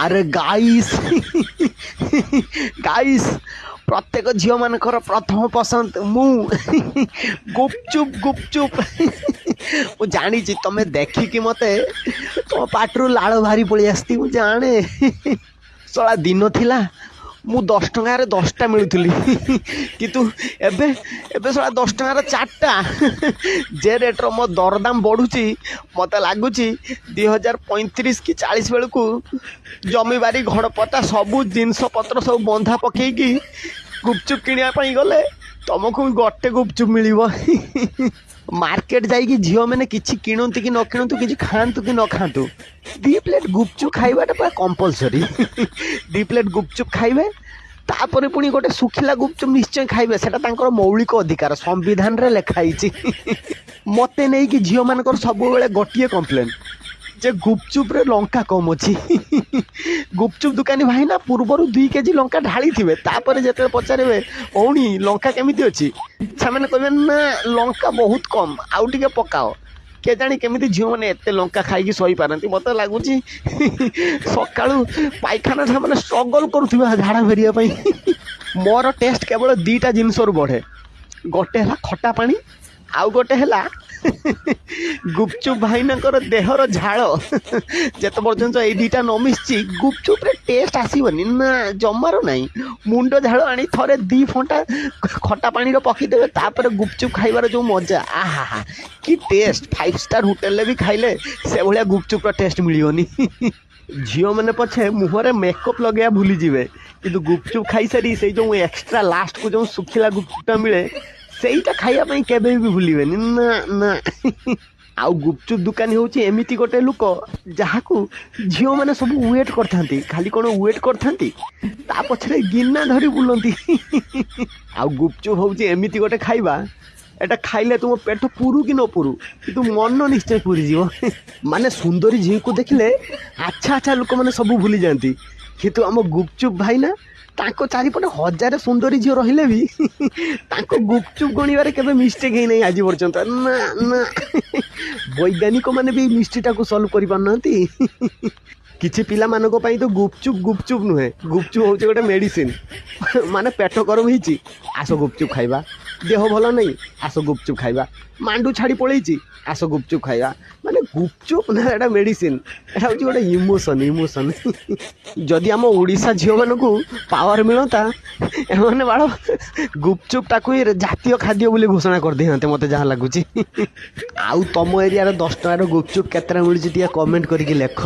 ଆରେ guys guys ପ୍ରତ୍ୟେକ ଝିଅ ମାନଙ୍କର ପ୍ରଥମ ପସନ୍ଦ ମୁଁ ଗୁପଚୁପ ଗୁପଚୁପ ମୁଁ ଜାଣିଛି ତମେ ଦେଖିକି ମତେ ତମ ପାଟିରୁ ଲାଳ ବାହାରି ପଳେଇ ଆସିଛି ମୁଁ ଜାଣେ। ଶଳା ଦିନ ଥିଲା ମୁଁ 10 ଟଙ୍କାରେ 10ଟା ମିଳୁଥିଲି କିନ୍ତୁ ଏବେ ଏବେ ଶଳା 10 ଟଙ୍କାର 4ଟା। ଯେ ରେଟ୍ର ମୋ ଦରଦାମ ବଢ଼ୁଛି ମୋତେ ଲାଗୁଛି 2035 କି 40 ବେଳକୁ ଜମିବାରି ଘଡ଼ପଟା ସବୁ ଜିନିଷପତ୍ର ସବୁ ବନ୍ଧା ପକେଇକି ଗୁପଚୁପ କିଣିବା ପାଇଁ ଗଲେ ତମକୁ ଗୋଟେ ଗୁପଚୁପ ମିଳିବ। ମାର୍କେଟ ଯାଇକି ଝିଅମାନେ କିଛି କିଣନ୍ତୁ କି ନ କିଣନ୍ତୁ, କିଛି ଖାଆନ୍ତୁ କି ନ ଖାଆନ୍ତୁ, 2 ପ୍ଲେଟ୍ ଗୁପଚୁପ ଖାଇବାଟା ପୁରା କମ୍ପଲସରି। 2 ପ୍ଲେଟ୍ ଗୁପଚୁପ ଖାଇବେ, ତାପରେ ପୁଣି ଗୋଟେ ଶୁଖିଲା ଗୁପଚୁପ ନିଶ୍ଚୟ ଖାଇବେ। ସେଟା ତାଙ୍କର ମୌଳିକ ଅଧିକାର, ସମ୍ବିଧାନରେ ଲେଖା ହେଇଛି। ମତେ ନେଇକି ଝିଅମାନଙ୍କର ସବୁବେଳେ ଗୋଟିଏ କମ୍ପ୍ଲେନ୍ ଯେ ଗୁପଚୁପରେ ଲଙ୍କା କମ୍ ଅଛି। ଗୁପଚୁପ ଦୋକାନୀ ଭାଇନା ପୂର୍ବରୁ 2 କେଜି ଲଙ୍କା ଢାଳିଥିବେ, ତାପରେ ଯେତେବେଳେ ପଚାରିବେ ଭଉଣୀ ଲଙ୍କା କେମିତି ଅଛି, ସେମାନେ କହିବେ ନା ଲଙ୍କା ବହୁତ କମ୍, ଆଉ ଟିକେ ପକାଅ। କେଜାଣି କେମିତି ଝିଅମାନେ ଏତେ ଲଙ୍କା ଖାଇକି ସହିପାରନ୍ତି। ମୋତେ ଲାଗୁଛି ସକାଳୁ ପାଇଖାନା ସେମାନେ ଷ୍ଟ୍ରଗଲ୍ କରୁଥିବା ଝାଡ଼ା ଫେରିବା ପାଇଁ। ମୋର ଟେଷ୍ଟ କେବଳ 2ଟା ଜିନିଷରୁ ବଢ଼େ, ଗୋଟେ ହେଲା ଖଟା ପାଣି, ଆଉ ଗୋଟେ ହେଲା ଗୁପଚୁପ ଭାଇନାଙ୍କର ଦେହର ଝାଳ। ଯେତେ ପର୍ଯ୍ୟନ୍ତ ଏଇ 2ଟା ନ ମିଶିଛି ଗୁପଚୁପରେ ଟେଷ୍ଟ ଆସିବନି ନା, ଜମାରୁ ନାହିଁ। ମୁଣ୍ଡ ଝାଳ ଆଣି ଥରେ 2 ଫଣ୍ଟା ଖଟା ପାଣିର ପକେଇଦେବେ, ତାପରେ ଗୁପଚୁପ ଖାଇବାର ଯେଉଁ ମଜା, ଆହା କି ଟେଷ୍ଟ। 5 ଷ୍ଟାର ହୋଟେଲରେ ବି ଖାଇଲେ ସେଭଳିଆ ଗୁପଚୁପର ଟେଷ୍ଟ ମିଳିବନି। ଝିଅମାନେ ପଛେ ମୁହଁରେ ମେକଅପ୍ ଲଗେଇବା ଭୁଲିଯିବେ, କିନ୍ତୁ ଗୁପଚୁପ ଖାଇସାରି ସେଇ ଯେଉଁ ଏକ୍ସଟ୍ରା ଲାଷ୍ଟକୁ ଯେଉଁ ଶୁଖିଲା ଗୁପଚୁପଟା ମିଳେ ସେଇଟା ଖାଇବା ପାଇଁ କେବେ ବି ଭୁଲିବେନି ନା ନା। ଆଉ ଗୁପଚୁପ ଦୋକାନୀ ହେଉଛି ଏମିତି ଗୋଟେ ଲୋକ ଯାହାକୁ ଝିଅମାନେ ସବୁ ୱେଟ୍ କରିଥାନ୍ତି। ଖାଲି କ'ଣ ୱେଟ୍ କରିଥାନ୍ତି, ତା ପଛରେ ଗିନା ଧରି ବୁଲନ୍ତି। ଆଉ ଗୁପଚୁପ ହେଉଛି ଏମିତି ଗୋଟେ ଖାଇବା, এটা ଖାଇଲେ ତୁମ ପେଟ ପୁରୁ କି ନ ପୁରୁ କିନ୍ତୁ ମନ ନିଶ୍ଚୟ ପୁରିଯିବ। ମାନେ ସୁନ୍ଦରୀ ଝିଅକୁ ଦେଖିଲେ ଆଚ୍ଛା ଆଚ୍ଛା ଲୋକମାନେ ସବୁ ଭୁଲି ଯାଆନ୍ତି, କିନ୍ତୁ ଆମ ଗୁପଚୁପ ଭାଇନା ତାଙ୍କ ଚାରିପଟେ 1000 ସୁନ୍ଦରୀ ଝିଅ ରହିଲେ ବି ତାଙ୍କ ଗୁପଚୁପ ଗଣିବାରେ କେବେ ମିଷ୍ଟେକ୍ ହେଇନାହିଁ ଆଜି ପର୍ଯ୍ୟନ୍ତ ନା ନା। ବୈଜ୍ଞାନିକମାନେ ବି ମିଷ୍ଟ୍ରିଟାକୁ ସଲ୍ଭ କରିପାରୁନାହାନ୍ତି। କିଛି ପିଲାମାନଙ୍କ ପାଇଁ ତ ଗୁପଚୁପ ଗୁପଚୁପ ନୁହେଁ, ଗୁପଚୁପ ହେଉଛି ଗୋଟେ ମେଡ଼ିସିନ। ମାନେ ପେଟ ଗରମ ହେଇଛି, ଆସ ଗୁପଚୁପ ଖାଇବା। ଦେହ ଭଲ ନାହିଁ, ଆସ ଗୁପଚୁପ ଖାଇବା। ମାଣ୍ଡୁ ଛାଡ଼ି ପଳେଇଛି, ଆସ ଗୁପଚୁପ ଖାଇବା। ମାନେ ଗୁପଚୁପ ନା ଏଇଟା ମେଡ଼ିସିନ, ଏଇଟା ହେଉଛି ଗୋଟେ ଇମୋସନ୍। ଯଦି ଆମ ଓଡ଼ିଶା ଝିଅମାନଙ୍କୁ ପାୱାର ମିଳନ୍ତା, ଏମାନେ ବାଳ ଗୁପଚୁପଟାକୁ ହିଁ ଜାତୀୟ ଖାଦ୍ୟ ବୋଲି ଘୋଷଣା କରିଦେଇଥାନ୍ତେ ମୋତେ ଯାହା ଲାଗୁଛି। ଆଉ ତମ ଏରିଆର 10 ଟଙ୍କାର ଗୁପଚୁପ କେତେଟା ମିଳୁଛି ଟିକେ କମେଣ୍ଟ କରିକି ଲେଖ।